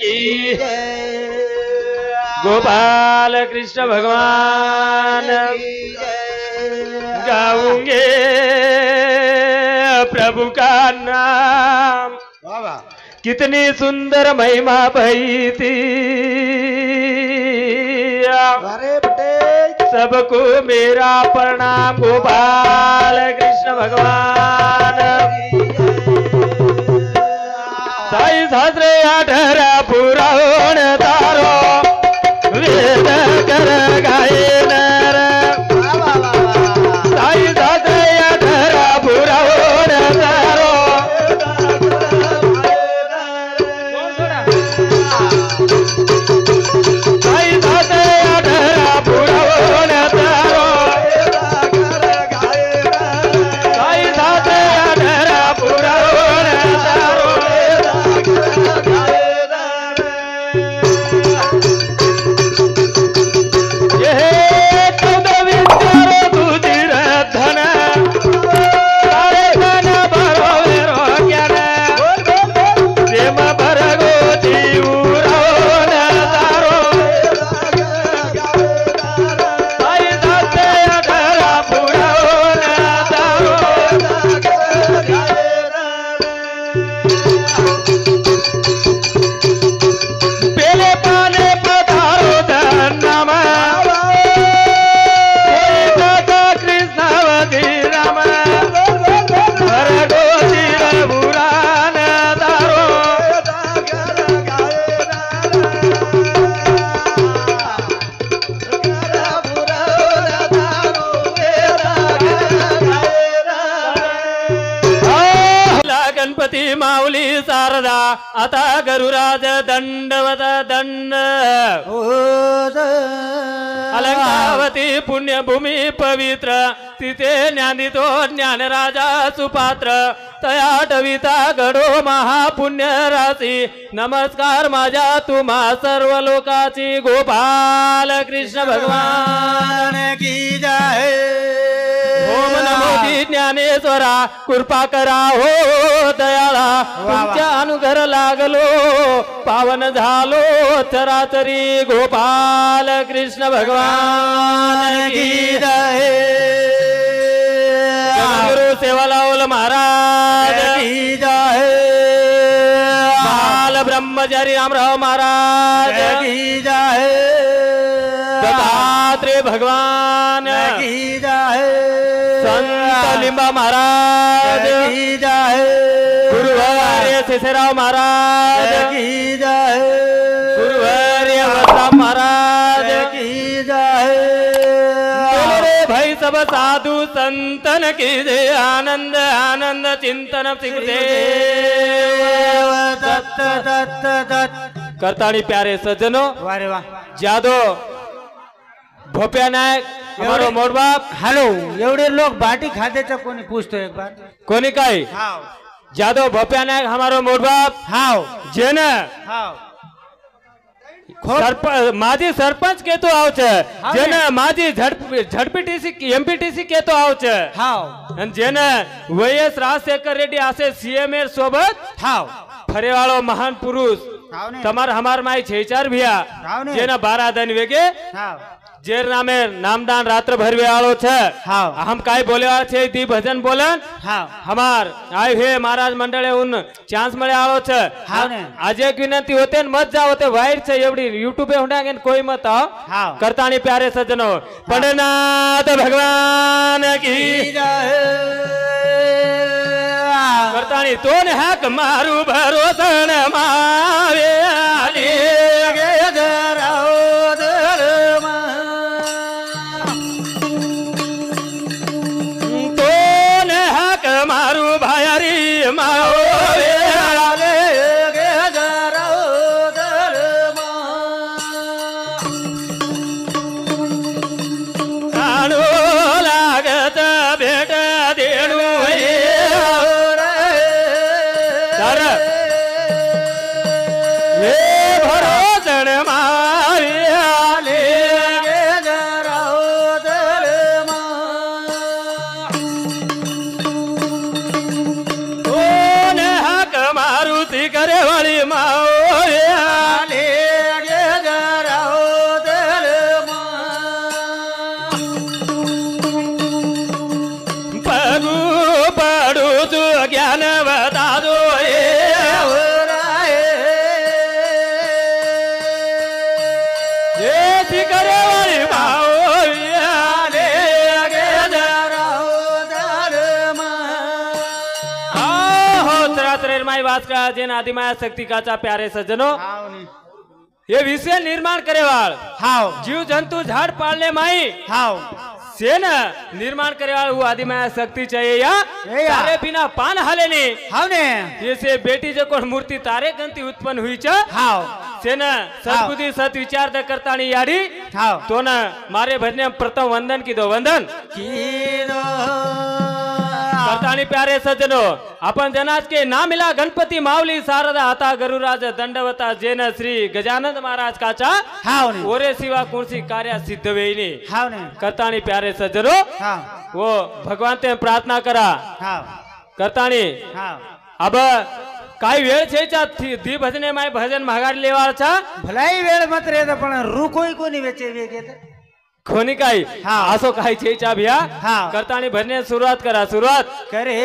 की गोपाल कृष्ण भगवान गाऊंगे प्रभु का नाम। कितनी सुंदर महिमा भई थी सबको मेरा प्रणाम। गोपाल कृष्ण भगवान साई सासरे 18 पुराण तारो वेद कर गाये नर। साई सासरे 18 पुराण तारो साई सासरे 18 पुराण तारो साई सासरे 18 पुराण तारो। गणपती माऊली शारदा आता गरुराज दंडवत दंड। अलंकावती पुण्यभूमी पवित्र तिथे ज्ञानितो ज्ञानराजा सुपात्र तया टविता घडो महापुण्य राशी। नमस्कार माझ्या तुम्हा सर्व लोकाची। गोपाल कृष्ण भगवान की जय। ओम नमो ज्ञानेश्वरा कृपा करा हो दयाळा तुमच्या अनुग्रह लागलो पावन झालो चराचरी। गोपाल कृष्ण भगवान की जय। गुरु सेवालाल महाराज की जय। बाल ब्रह्मचारी रामराव महाराज की जय। दत्तात्रेय भगवान की जय। संत लिंबा महाराज की जय। गुरुवर्य शेषराव महाराज की जय। गुरुवर्य वसराम महाराज की जय। रे भाई सब साधु संतन की जय। आनंद आनंद चिंतन दत्त दत्त दत्त। करताणी प्यारे सज्जनों वारे वाह जादो भोप्या नायक हमारो मोर बाप। हॅलो एवढे लोक बाटी खाद्याचं कोणी पूछतो एक बार कोणी काय हाव जादव भोप्या नायक हमारो मोर बाप हाव जेन हाव माजी सरपंच केतो आवच जेन माजी झडपीटीसी एमपीटीसी केतो आवच हाव आणि जेन वैएस राजशेखर रेड्डी असे सीएमए सोबत हाव फरेवाळो महान पुरुष तमार हमार माई छेचार भिया जेना 12 दिन वेगे हाव जेर नामे नामदान रात्र भर वे आलो छे। हाव हम काय बोले वाला छे दी भजन बोलन हाव हमार आय हे महाराज मंडळे उन चांस मळे आलो छे। हाव ने आज एक विनंती होते मत जाओ ते वाईट छे एवढी यूट्यूब पे हुंडागे कोई मत आओ हाव करतानी प्यारे सज्जनो पंडनाथ भगवान की जय। करतानी तोन हक मारू भरोसन मावे आली गे जराओ मारू भायारी माओ लागत भेट देणू भक्ती करे वाली भावले हो माई वास का जेन आदिमाया शक्ती काचा प्यारे सज्जनों ये विषय निर्माण करे वाल हाव जीव जंतु झाड़ पालने माई हाव सेन निर्माण करे वाल वो आदिमाया शक्ती चाहिए या ये या। तारे बिना पान हाले नहीं हाव ने ये से बेटी जो कोण मूर्ति तारे गंती उत्पन्न हुई च हाव सेन सद्बुद्धी सत विचार द करतानी याडी हाव तो न मारे भजने प्रथम वंदन की दो वंदन कीदो करतानी प्यारे सज्जनो आपण जनाज के नाम मिला गणपति माऊली शारदा हता गरुराज दंडवता जेन श्री गजानंद महाराज काचा हाव ने ओरे सिवा कोणसी कार्य सिद्ध वेईनी हाव ने करतानी प्यारे सज्जनो हाव वो भगवान ते प्रार्थना करा हाव करतानी हाव अब काही वेळ छेचा धी भजने माय भजन महागाड लेवाळचा भलाई वेळ मत रे पण रुकोई कोणी वेचे वेगे तर कोणी काही हा. असो काही छेचा भिया हा. करतानी भजने सुरुवात करा सुरुवात करे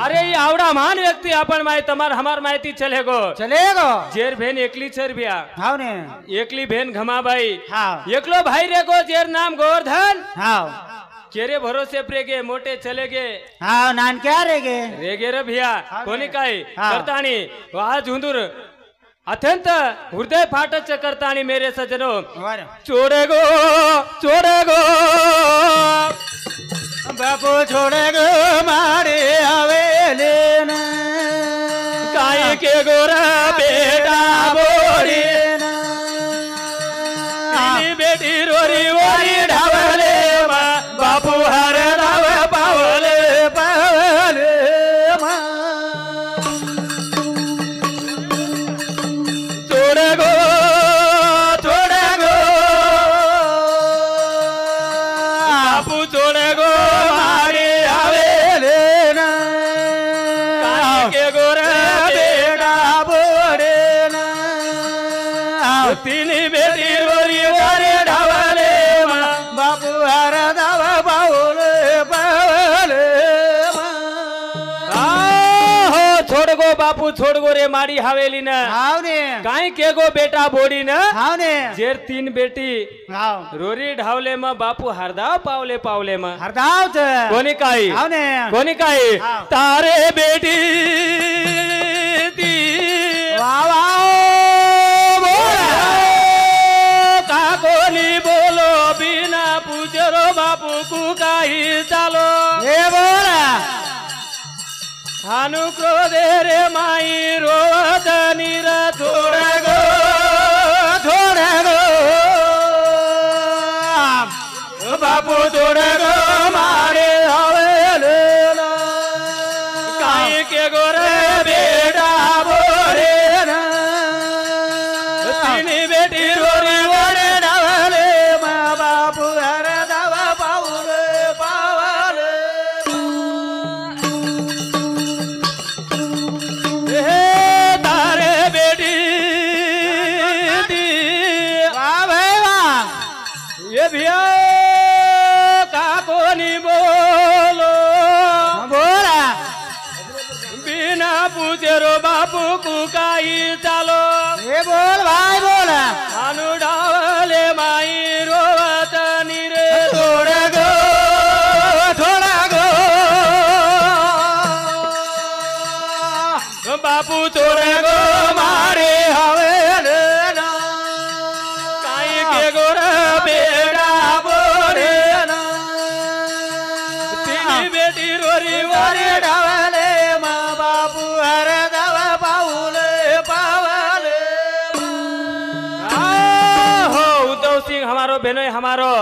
अरे ये आवडा महान व्यक्ती आपण माय तमार हमार माहिती चले गो चलेगो जेर भेन एकली छर भिया हाव ने एकली भेन घमाबाई हाव एकलो भाई रे गो जेर नाम गोवर्धन हाव केरे भरोसे प्रेगे मोटे चले गे हाव नान क्या रे गे रेगे रे भिया हा. कोणी काही हा. करतानी वाह झुंदूर अत्यंत हृदय फाटच करतानी मेरे सजनो वर चोरे गो बापू छोड़े गो मारे आवेले न काय के गोरा बेटा बोरी तिनी बेटी रोरी ओरी ढावले बापू हर धाव पावले पावले चोरे गो बापू चोरे गो मारे आवेले न काय के गोरा बेटा बोरे न तिनी बेटी रोरी ओरी ढावले बापू हर दाव पावले पावले हो छोड़ गो बापू छोड़ गो रे मारी हवेली न हाव ने काय के गो बेटा बोडी न हाव ने जेर तीन बेटी हाव रोरी ढावले म बापू हरदाव पावले पावले म हरदाव च कोणी काही हाव ने कोणी काही हाव. तारे बेटी ती वाह वाह का कोणी बोलो बिना पूजरो बापू को काही चालो ये बोला हानु क्रोधे रे माई रोवत निर थोड़ा गो बापू थोड़ा गो मारे हवेले काई के गोरे बेटा बोरे तीनी बेटी रोरी ओरे ढावले माँ बापू हर दाव पावले पावले हे तारे बेटी दी वाह भाई वाह ये भिया का कोनी बोलो बोला बिना पूछे रो बापू को काई चालो ये बोल भाई बोला हानु डावले माई रोवत निरे थोड़ा गो बापू छोड़े गो मारे हवेले न काई के गोरा बेड़ा बोरे तीनी बेटी रोरी वारे ओरे ढावले माँ बापू हर दाव पावले पावले हो उद्धव सिंह हमारो बहनों हमारो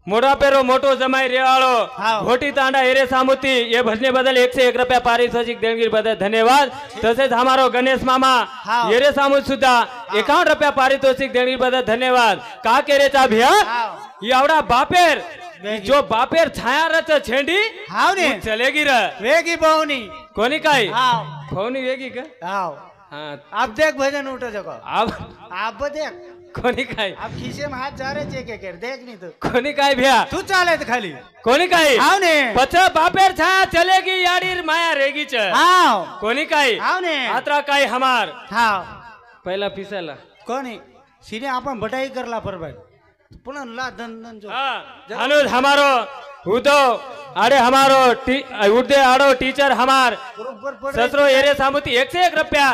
मोठा पेरो मोठो जमाई रेवाळो हाव. घोटी तांडा हिरे सामुती ये भजने बदल 101 रुपया पारितोषिक देणगी बदल धन्यवाद तसेच हमारो गणेश मामा हाव. हिरे सामुत सुद्धा 51 रुपया पारितोषिक देणगी बदल धन्यवाद का केरेचा भिया हाव. एवढा बापेर वेगी. जो बापेर छाया रच छेंडी हाव ने उ चलेगी र वेगी बहुनी कोणी काय हाव फोनी वेगी का हाव हाँ अब देख भजन उठो जगो अब अब देख कोणी काय अब खीसे में हाथ जा रहे चेक कर देख नहीं तो कोणी काय भिया तू चाले तो खाली कोणी काय हाव ने पछा बापेर छाया चलेगी याडीर माया रेगी च हाव कोणी काय हाव ने आत्रा काय हमार हाव पहिला पिसाला कोणी सीने आपण बटाई करला पर भाई पुन्हा ला धन धन जो अनुज हमारो उदो अरे हमारो उर्दे आड़ो टीचर हमार बरोबर पड़ ससरो एरे सामुती 101 रुपया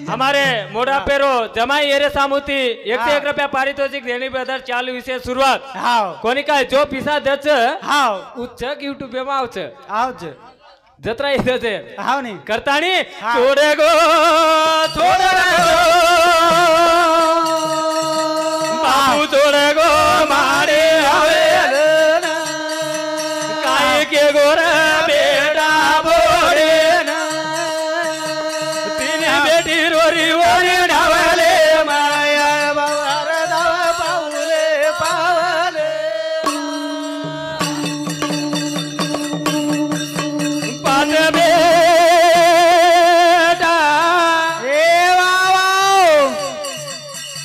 हमारे मोड़ा पेरो जमाई एरे सामुती 101 रुपया पारितोषिक देणी बदल चालू विषय सुरुवात हाव कोणी काय जो पिसा दच हाव उच्चक युट्यूब में आवच आवच जत्रा येते हाव ने करतानी हा. छोड़े गो बाबू छोड़े गो मारे आवे काय के गोरा बेटा बोरे तीन बेटी रोरी रोरी ढावले माया बावर दाव पाऊले पावले पाच बेटा ए वाव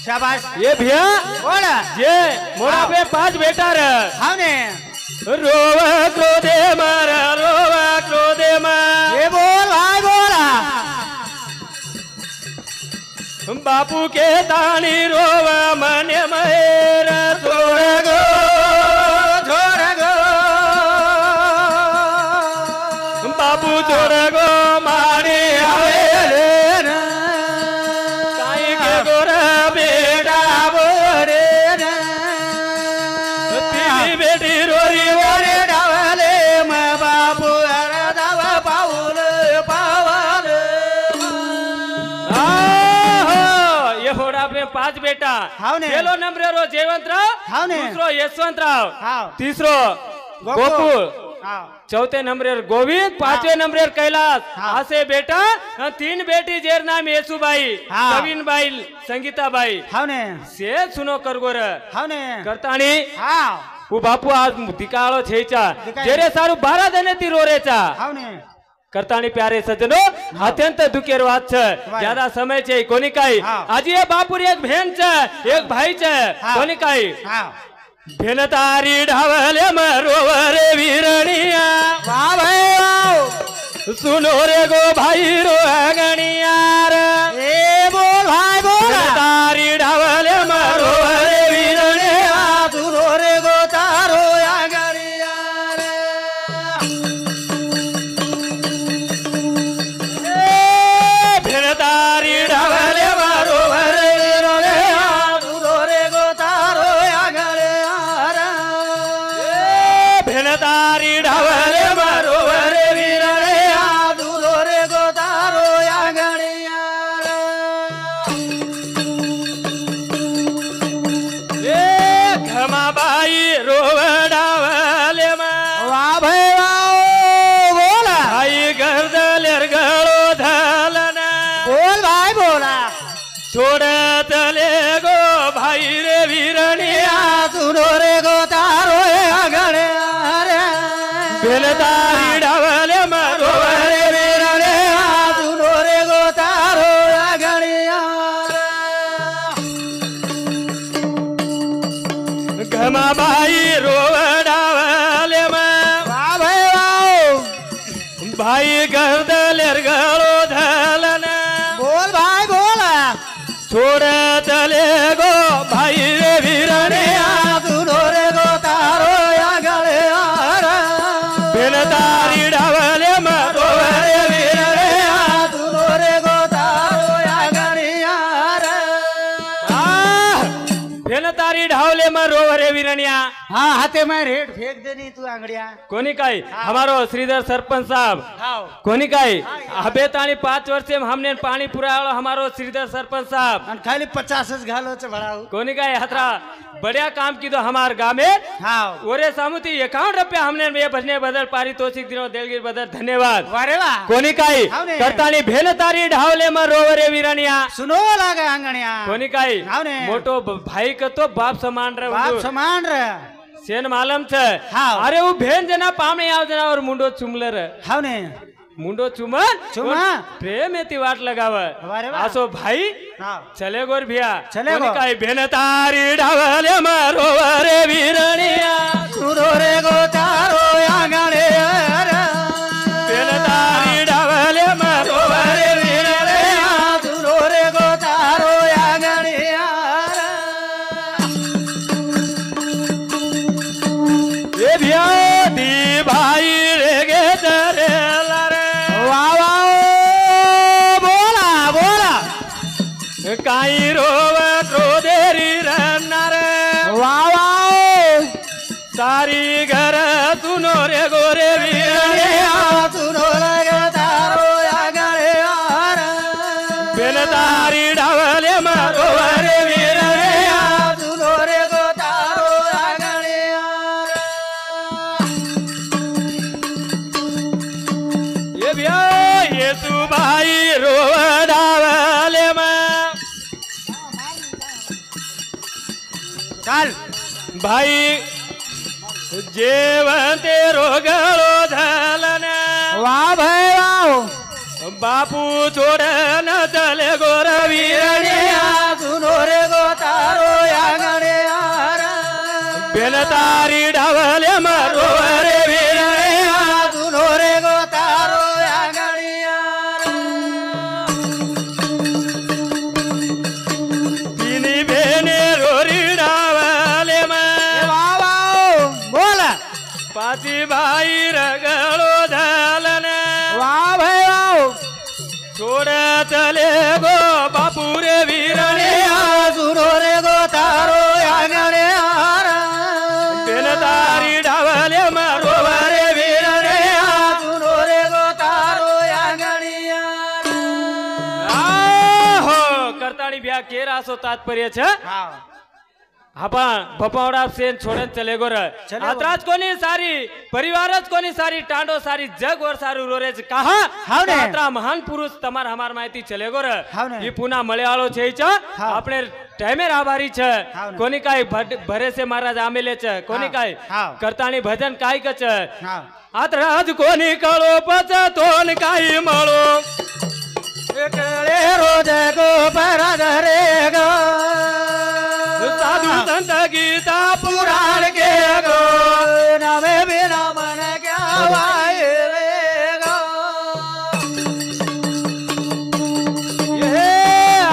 शाबाश ये भैया बोला ये मोड़ा पे 5 बेटा रे हाव ने रोव क्रोधे मर रोव क्रोधे मर ये बोल भाई बोला बापू के तानी रोव मन मेर छोड़ गो छोड़ गो बापू छोड़ गो मारे आवे काई के गोर बेटा बोरे तीन बेटी रोरी ओरे डावले म बाबू अरे दाव पाऊले पावले ये होड़ा पे 5 बेटा हाव ने. पहलो नंबर रो जयवंतराव हाव ने. दूसरो यशवंतराव हाव. तीसरो गोकुल हाव चौथे नंबर गोविंद पांचवे नंबर कैलाश हाँ. आसे बेटा 3 बेटी जेर नाम येसुबाई हाँ. कविनबाई संगीताबाई हाव ने से सुनो करगोर हाव ने करताणी हाव वो बापू आज दिकाळो छेचा दिकाळ. जेरे सारू 12 जने ती रोरेचा हाव ने करताणी प्यारे सज्जनो अत्यंत दुखेर बात छे ज्यादा समय छे कोनी काई हाँ. आज ये बापूर एक बहन छे एक भाई छे हाँ. कोनी काई हाव भेन तारी ढावले मरोवरे वीरणिया वाह भाई वाह सुनो रे गो भाई रो गणियार ए बोल भाई बोला तारी ढावले मरोवरे वीरणिया तुरो रे गो तारो या गरिया रे ए भेन तारी ढावले मरोवरे वीरणिया तुरो रे गो तारो या गरिया रे ए भेन तारी ढावले मरोवरे वीरणिया तुरो रे गो तारो या गरिया रे ए घमाबाई रोवडावले वाह भाई वाह बोला आई गर्दलेर गळो धलना बोल भाई बोला छोड़त ले गो भाई रे वीरणिया तुरो रे गो तारो या गरिया रे भेलतारी ढावले मरोवरे वीरणिया तुरो रे गो तारो या गरिया घमाबाई रोवडावले वाह भाई वाह भाई गर्दलेर गळो धलना बोल भाई बोला छोड़त ले गो भाई रे वीरणिया तुरो रे गो तारो या गरिया रे भेलतारी ढावले मरोवरे वीरणिया तुरो रे गो तारो या गरिया रे भेलतारी ढावले मरोवरे वीरणिया हाँ हाथे में रेट फेंक देनी तू आंगड़िया कोनी काई हमारो श्रीधर सरपंच साहब हाओ कोनी काई अबे तानी 5 वर्ष में हमने पानी पुरायो हमारो श्रीधर सरपंच साहब और खाली 50 घालो च बढ़ाऊ कोनी काई हतरा बढ़िया काम की तो हमार गाँव में हाओ ओरे सामुती 51 रुपया हमने ये भजने बदल पारितोषिक दिनों देलगिर बदल धन्यवाद वारे वाह कोनी काई हावने. करतानी भेलतारी ढावले मरोवरे वीरणिया सुनो लागे आंगड़िया कोनी काई हावने. मोटो भाई का तो बाप समान रे बाप हुजूर. समान रे सेन मालम छे हाव. अरे वो भेन जना पामणे आव जना और मुंडो चुमले रे हाव ने मुंडो चुमन चुमा. प्रेम एती वाट लगावे वारे वाह. आसो भाई हाव चले गोर भिया चले कोनी गो. काई भेन तारी ढावले मरोवरे वीरणिया तुरो रे गो तारो या गाड़े रे भेन तारी ढावले मरोवरे वीरणिया तुरो रे गो तारो या गाड़े रे काही रोव क्रोधेरी रणार वा वा सारी घर सुनो रे गोरे वीरणे सुनो रे तारो या गळे आर बेन तारी डावले मारो रे वीरणे सुनो रे गो तारो या गळे आर ये बिया ये तू भाई रोव डावले मा चाल भाई जेवण ते रोगळो झाला ना वा भाई वाव बापू छोड न चले गोर वीरणे सुनो रे गो तारो या गळे आर बेन तारी डावले मारो रे वीरणे सुनो रे गो तारो या गळे आर तिनी बेने रोरी डावले मा वा वाव बोला पाची भाई रगळो झाला ना वा भाई वाव छोड चले गो बापू रे वीरणे सुनो रे गो तारो या गळे आर बेन तारी डावले मारो रे वीरणे सुनो रे गो तारो या गळे आर हो करताणी ब्या केर असो तात्पर्य छ आपण भपावडा सेन छोडन चले गोर चले आत्राच कोणी सारी परिवारच कोणी सारी टांडो सारी जग वर सारू रोरेज कहा हाव ने. आत्रा महान पुरुष તમાર हमार माहिती चले गोर हाव ने. ई पुन्हा मळयाळो છે छ हाव. આપણે टाइमेर आभारी छ हाव ने. कोणी काय भरेसे महाराज आमेले छ कोणी हाव. काय हाव. करताणी भजन काय कच हाव. आत्राज कोणी कळो पच तोन काही मळो एकळे रोज गो परधरे गो साधू संत गीता पुराण के गो नवे बिना मन क्या वाय रे गो हे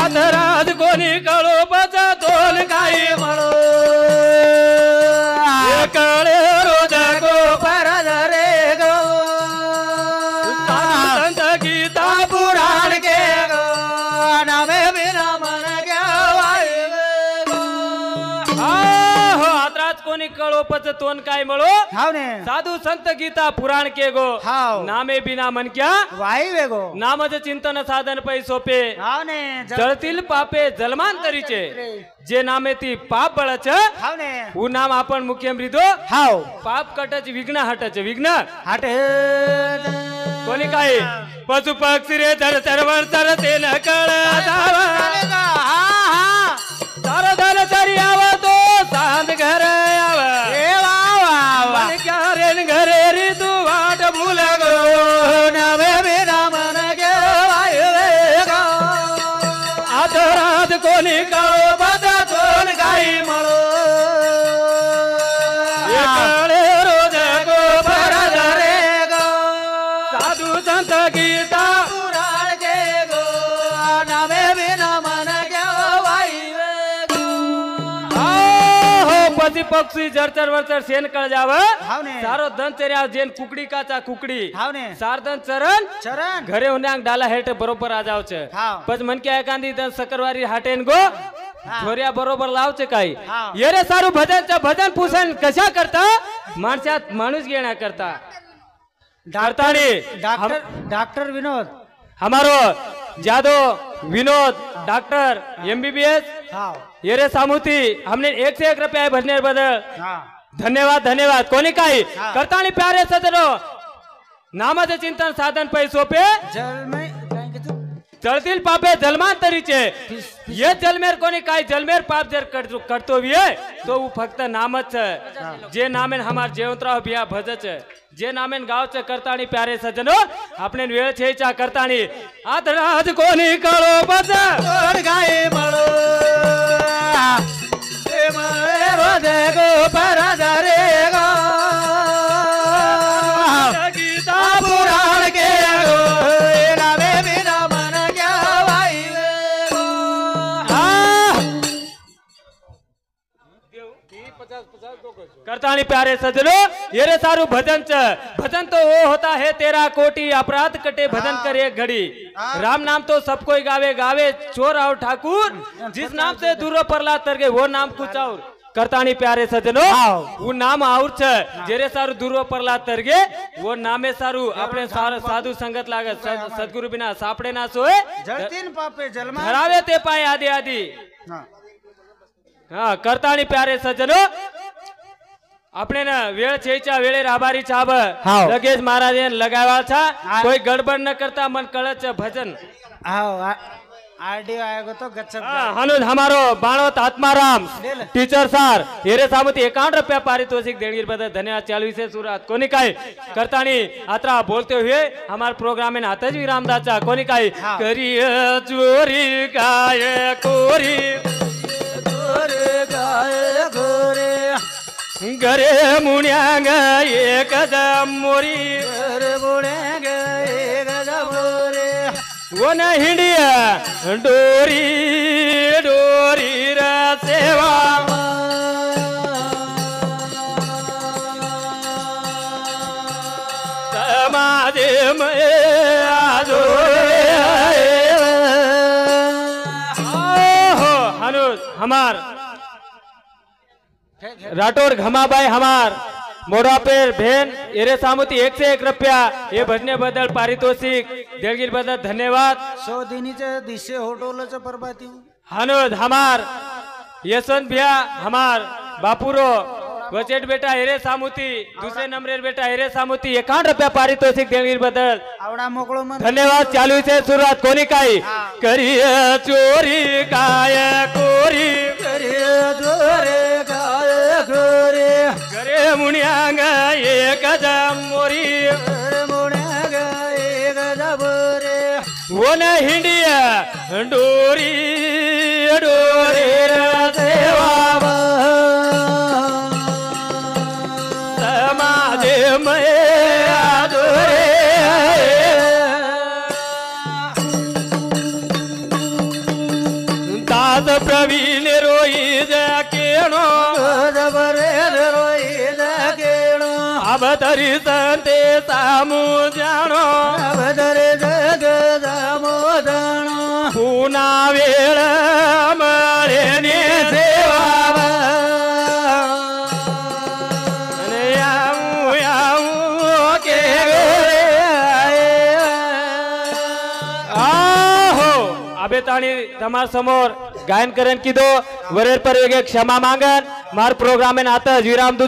आदराज कोणी कळो पच तोन काही म्हणो कळे रोज गो परधरे गो संत गीता पुराण के गो नवे बिना मन क्या वाय रे गो हो आदराज कोणी कळो पच तोन काय मळो हाव ने साधू संत गीता पुराण के गो हाव. नामे बिना मन क्या वाई वेगो नामज चिंतन साधन पै सोपे हाव ने जळतील पापे जलमांतरीचे जे नामे ती पाप बळच हाव ने उ नाम आपण मुख्य मृदो हाव पाप कटच विघ्न हटच विघ्न हट कोणी काय पशु पक्षी रे धर चरवण तर ते न कळ सार धन तरी आव तो सांद घर आव मन क्या रेन घरे रे तू वाट भूल गो नवे बिना मन के वाय वेगो आदराज कोणी कळो बदा तोन काही मळो कळे रोज गो परधरे गो साधू संत गीता पुराण के गो नवे बिना मन के वाय वेगो हो पशी पक्षी जरचर वरचर शेण कळ जाव हाव ने. सारो दन चर्या जेन कुकडी काचा कुकडी हाव ने. सारदन चरण चरण घरे होण्याक डाला हेट बरोबर आ जावच हाव. पच मन के एकांदी दन सकरवारी हाटेन गो झोर्या बरोबर लावच काय हाव. ये रे सारू भजनचं भजन पुसन कशा करता माणसात माणूस घेण्या करता करतानी डॉक्टर डॉक्टर विनोद हमारो जादव विनोद डॉक्टर एमबीबीएस हाव ये रे सामुती हमने 1 से 1 रुपया भजने बदल हा धन्यवाद धन्यवाद कोणी काय हा. करतानी प्यारे सजनो नामाचे चिंतन साधन पै सोपे जल में काय के तू जळतील पापे जन्मांतरीचे ये जलमेर कोणी काय जलमेर पाप जर करतो विये तो वो फक्त नामच जे नामेन हमार जेवंतराव बिया भजच जे नामेन गावच करतानी प्यारे सजनो આપણે વેળ છે ચા કરતાની આધરાજ કોની કળો બજ और गाय मळो ए मळे रोज गो परधरे गो गीता पुराण के गो नवे बिना मन क्या वाई वेगो देव 50 50 दोघं करतानी प्यारे सजनो ये रे सारू भजन च भजन तो वो होता है तेरा कोटि अपराध कटे भजन कर एक घड़ी राम नाम तो सब कोई गावे गावे चोर और ठाकुर जिस नाम से दूर परला तर गए वो नाम कुछ और करतानी प्यारे सजनो वो नाम और छ जेरे सारू दूर परला तर गए वो नामे सारू अपने साधु संगत लागे सदगुरु बिना सापड़े ना सोए जलतीन पापे जलमा धरावे ते पाए आदि आदि हाँ करतानी प्यारे सजनो આપણે ને વેળ છેચા વેળે રાબારી છાબ લગેજ મહારાજે લગાવ્યા છા કોઈ ગડબડ ન કરતા મન કળે છે ભજન आओ आरडी आएगो तो गच्छ हनुज हमारो बाणोत आत्माराम टीचर सार हेरे सामती 51 रुपया पारितोषिक देणगीर बदल धन्यवाद चालू से सुरात कोनी काय करतानी आत्रा बोलते हुए हमारे प्रोग्राम में आते जी रामदाचा कोनी काय करिए चोरी गाय कोरी गोरे गाय गोरे घरे मुन्यांग एक मोरी गोरे बुढ़ेंगे गजबोरे वो न हिंडिया डोरी डोरी रा सेवा समाज में हनुज हमार राठौर घमाबाई हमार मोड़ापेर भेन एरे सामुती 1 से 1 रुपया ये भजने बदल पारितोषिक देवगिर बदल धन्यवाद 100 दिनीचे दिशे होटोलच परबाती हनुज हमार यशवंत भैया हमार बापूरो वचेट बेटा हेरे सामुती दूसरे नंबरेर बेटा हेरे सामुती 51 रुपया पारितोषिक देवगिर बदल आवड़ा मोकळो मन धन्यवाद चालू से शुरुआत कोनी काई करिए चोरी काय कोरी करिए जोरे गाय गोरे घरे मुन्यांग एक मोरी मुन्यांग एक गजबोरे वो न हिंडिया डोरी डोरी रा सेवा समाज में आदोरे दास प्रवीण रोई केणो गजबरे रोई जगेणो अब तरी संते सामू जाणो अवदरे जग जामोदणो पुना वेळ मळे ने सेवा ताणी तमार समोर गायन करण कीधो वरेर पर एक क्षमा मांगन मार प्रोग्राम में आता विराम दू